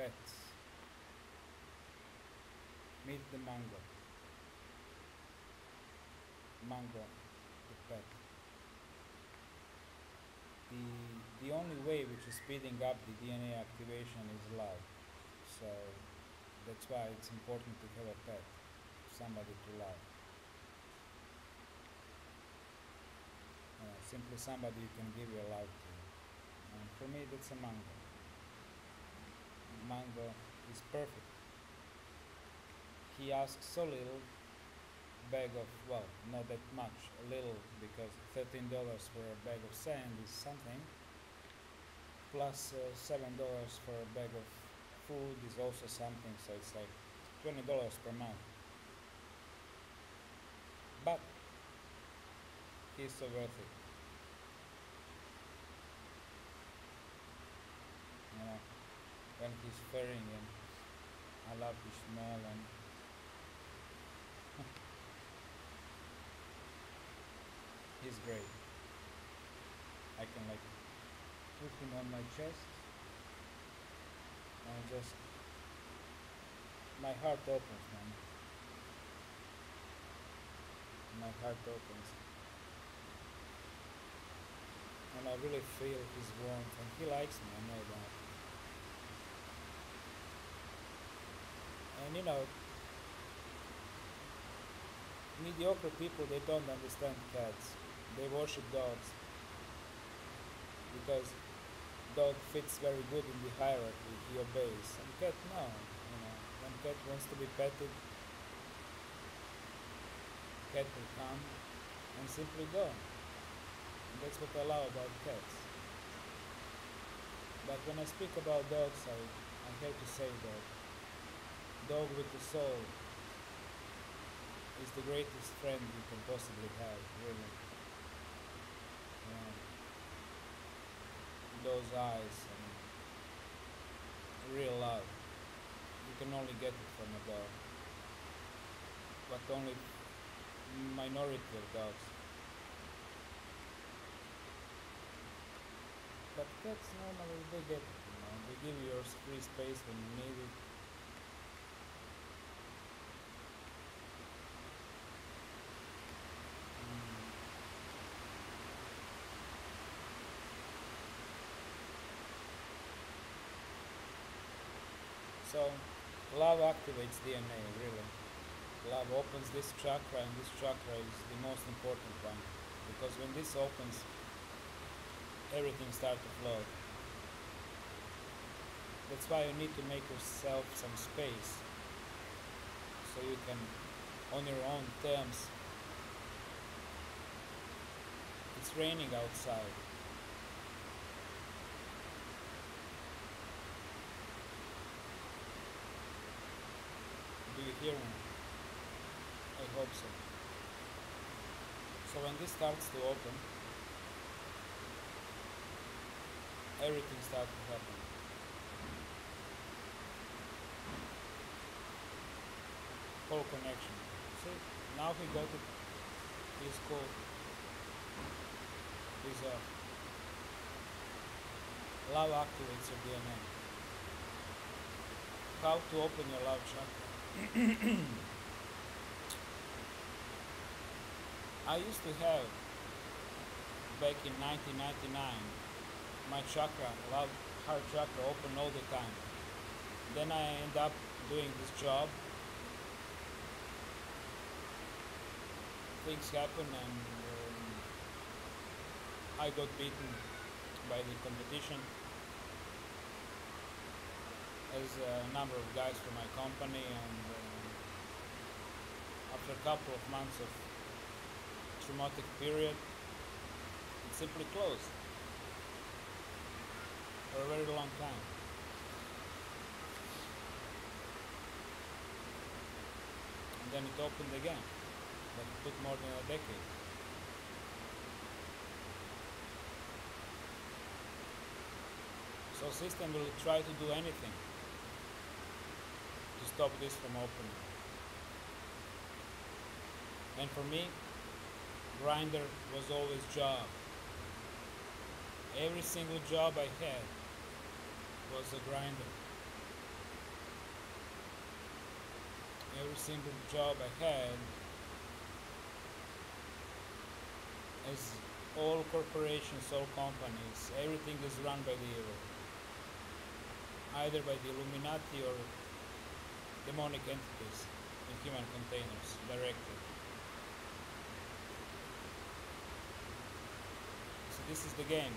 pets. Meet the mango. Mango, the pet. The only way which is speeding up the DNA activation is love. So that's why it's important to have a pet, somebody to love. Simply somebody you can give your love to. And for me, that's a mango. Mango is perfect. He asks so little, bag of, well, not that much, a little, because $13 for a bag of sand is something, plus $7 for a bag of food is also something, so it's like $20 per month. But he's so worth it. You know, when he's furring, and I love his smell, and he's great. I can like put him on my chest and just my heart opens, man. My heart opens, and I really feel his warmth, and he likes me. I know that. And you know, mediocre people, they don't understand cats. They worship dogs because dog fits very good in the hierarchy. He obeys, and cat no. You know, when cat wants to be petted, cat will come and simply go. And that's what I love about cats. But when I speak about dogs, I have to say that dog with a soul is the greatest friend you can possibly have, really. Those eyes and real love, you can only get it from a dog, but only minority of dogs. But cats normally they get it, you know. They give you your free space when you need it. So love activates DNA, really. Love opens this chakra, and this chakra is the most important one, because when this opens, everything starts to flow. That's why you need to make yourself some space, so you can, on your own terms. It's raining outside. Do you hear me? I hope so. So when this starts to open, everything starts to happen. Whole connection. See, now he got it. He's cool. He's off. Love activates your DNA. How to open your love chakra? I used to have, back in 1999, my chakra, love, heart chakra, open all the time. Then I end up doing this job. Things happen, and I got beaten by the competition, as a number of guys from my company, and after a couple of months of traumatic period, it simply closed for a very long time. And then it opened again, but it took more than a decade. So system will try to do anything to stop this from opening. And for me, grinder was always job. Every single job I had was a grinder. every single job I had is all corporations, all companies, everything is run by the evil. Either by the Illuminati or demonic entities in human containers directly. So this is the game.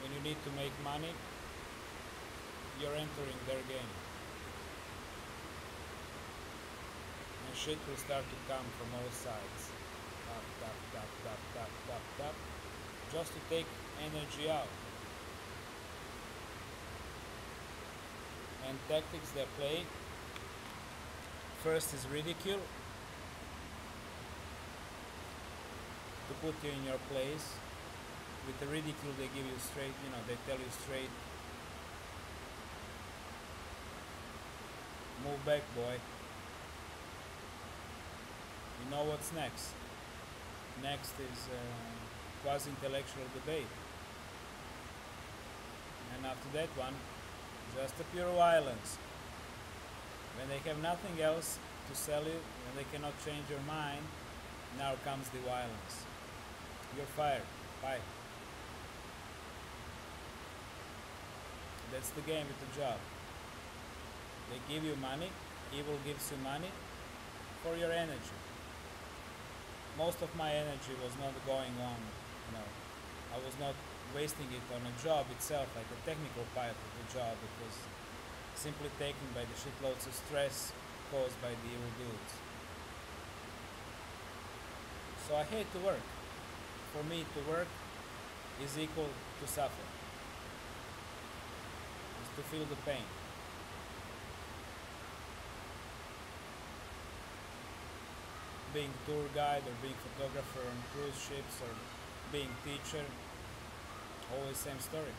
When you need to make money, you're entering their game. And shit will start to come from all sides. Tap, tap, tap, tap, tap, tap, tap. Just to take energy out. And tactics they play, first is ridicule, to put you in your place. With the ridicule they give you straight, they tell you straight, move back, boy. You know what's next. Next is quasi-intellectual debate. And after that one, just a pure violence. When they have nothing else to sell you, when they cannot change your mind, now comes the violence. You're fired. Bye. That's the game with the job. They give you money, evil gives you money for your energy. Most of my energy was not going on, I was not wasting it on a job itself, like the technical part of the job. It was simply taken by the shitloads of stress caused by the evil dudes. So I hate to work. For me, to work is equal to suffer. Is to feel the pain. Being tour guide or being photographer on cruise ships or being teacher, always same story.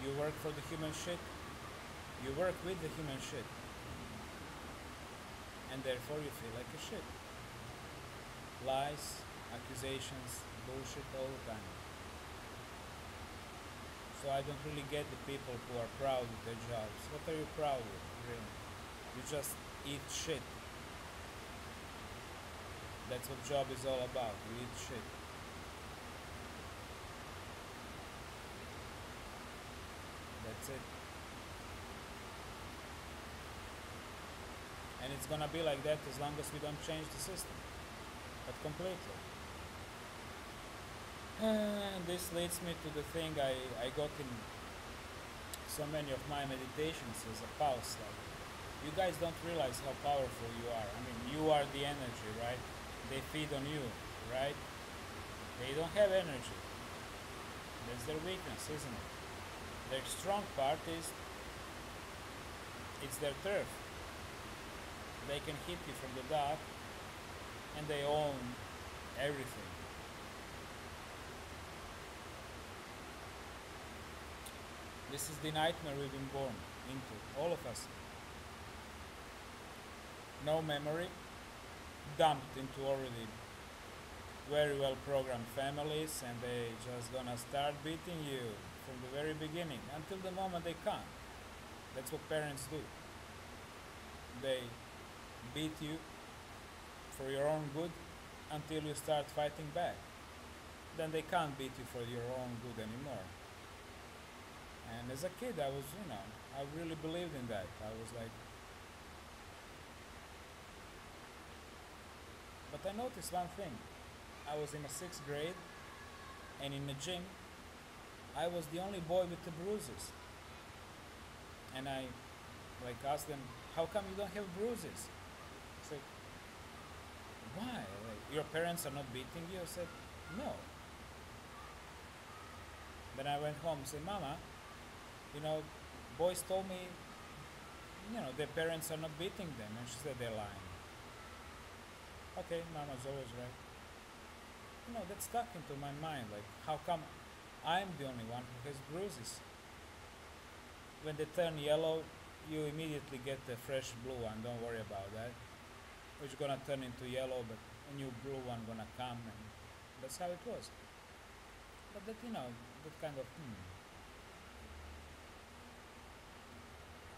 You work for the human shit, you work with the human shit, and therefore you feel like a shit. Lies, accusations, bullshit all the time. So I don't really get the people who are proud of their jobs. What are you proud of, really? You just eat shit. That's what job is all about. You eat shit. That's it. And it's gonna be like that as long as we don't change the system. But completely. And this leads me to the thing I got in so many of my meditations as a pulse. Like, you guys don't realize how powerful you are. I mean, you are the energy, right? They feed on you, right? They don't have energy. That's their weakness, isn't it? Their strong part is it's their turf. They can hit you from the dark and they own everything. This is the nightmare we've been born into, all of us. No memory, dumped into already very well programmed families, and they just gonna start beating you from the very beginning until the moment they can't. That's what parents do. They beat you for your own good until you start fighting back. Then they can't beat you for your own good anymore. And as a kid I was, I really believed in that. I was like, but I noticed one thing. I was in the 6th grade, and in the gym, I was the only boy with the bruises. And I asked them, how come you don't have bruises? I said, why? Your parents are not beating you? I said, no. Then I went home and said, Mama, boys told me, their parents are not beating them. And she said, they're lying. Okay, Mama's always right. That stuck into my mind. Like, how come I'm the only one who has bruises? When they turn yellow, you immediately get the fresh blue one. Don't worry about that. It's gonna turn into yellow, but a new blue one gonna come, and that's how it was. But that, that kind of,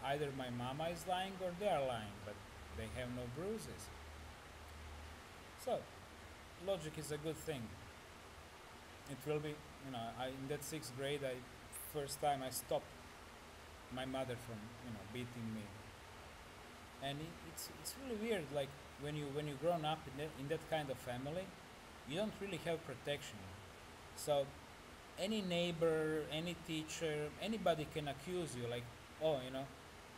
either my mama is lying or they are lying, but they have no bruises. So, logic is a good thing. It will be, in that sixth grade, first time I stopped my mother from, beating me. And it's really weird, like when you grown up in that kind of family, you don't really have protection. So any neighbor, any teacher, anybody can accuse you, like, oh,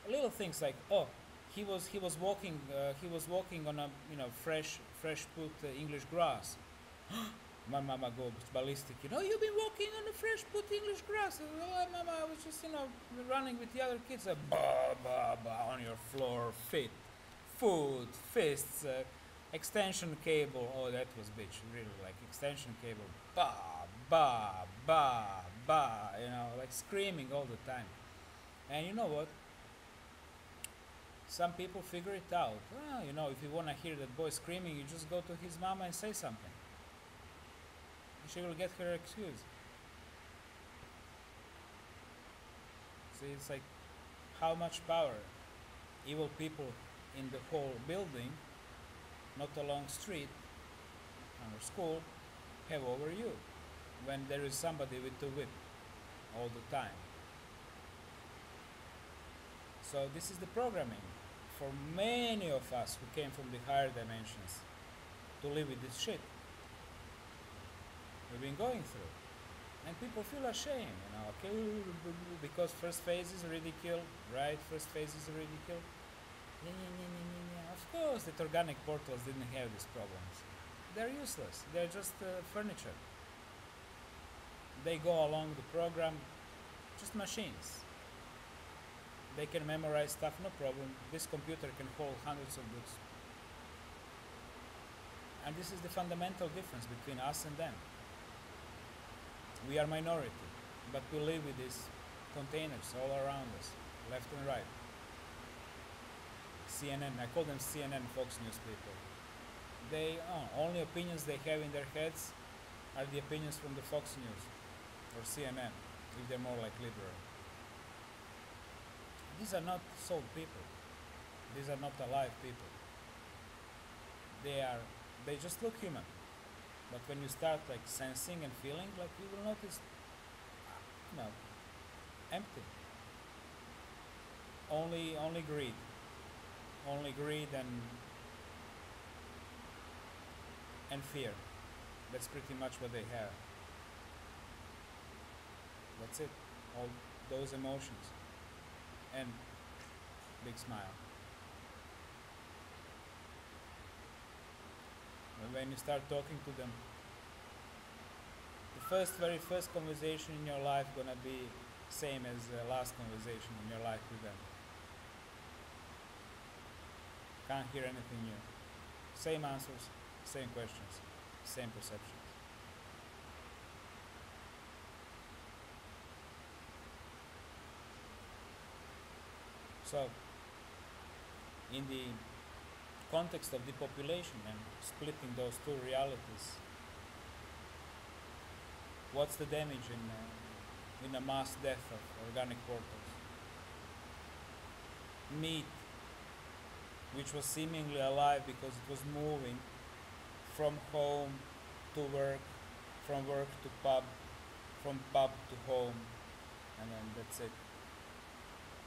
little things like, oh, he was walking on a fresh put English grass. My mama goes ballistic. You've been walking on the fresh put English grass. Oh, mama, I was just running with the other kids. Bah, bah, bah, on your floor, foot, fists, extension cable. Oh, that was bitch. Really, like extension cable. Bah, bah, bah, bah. Like screaming all the time. And you know what? Some people figure it out. If you want to hear that boy screaming, you just go to his mama and say something. She will get her excuse. See, it's like how much power evil people in the whole building, not along street or school, have over you when there is somebody with the whip all the time. So this is the programming for many of us who came from the higher dimensions to live with this shit we've been going through. And people feel ashamed, okay, because first phase is ridicule, right? First phase is ridicule. Of course, the organic portals didn't have these problems. They're useless. They're just furniture. They go along the program, just machines. They can memorize stuff, no problem. This computer can hold hundreds of books. And this is the fundamental difference between us and them. We are minority, but we live with these containers all around us, left and right. CNN, I call them CNN, Fox News people. They only opinions they have in their heads are the opinions from the Fox News or CNN, if they're more like liberal. These are not soul people. These are not alive people. They just look human. But when you start like sensing and feeling, like you will notice, empty. Only greed. Only greed and fear. That's pretty much what they have. That's it. All those emotions. And big smile. And when you start talking to them, the very first conversation in your life gonna be same as the last conversation in your life with them. Can't hear anything new. Same answers, same questions, same perceptions. So, in the context of depopulation and splitting those two realities, what's the damage in a mass death of organic portals? Meat, which was seemingly alive because it was moving from home to work, from work to pub, from pub to home, and then that's it,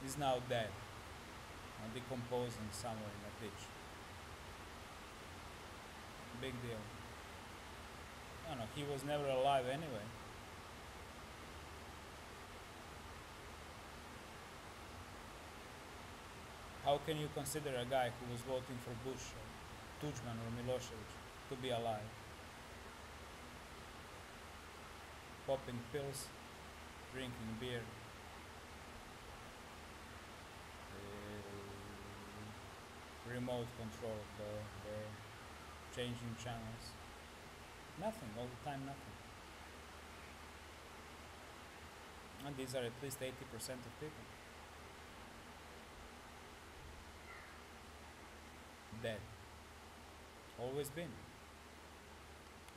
is now dead, decomposing somewhere in a ditch. Big deal. No, he was never alive anyway. How can you consider a guy who was voting for Bush, or Tudjman or Milosevic to be alive? Popping pills, drinking beer, remote control, the changing channels. Nothing, all the time nothing. And these are at least 80% of people. Dead. Always been.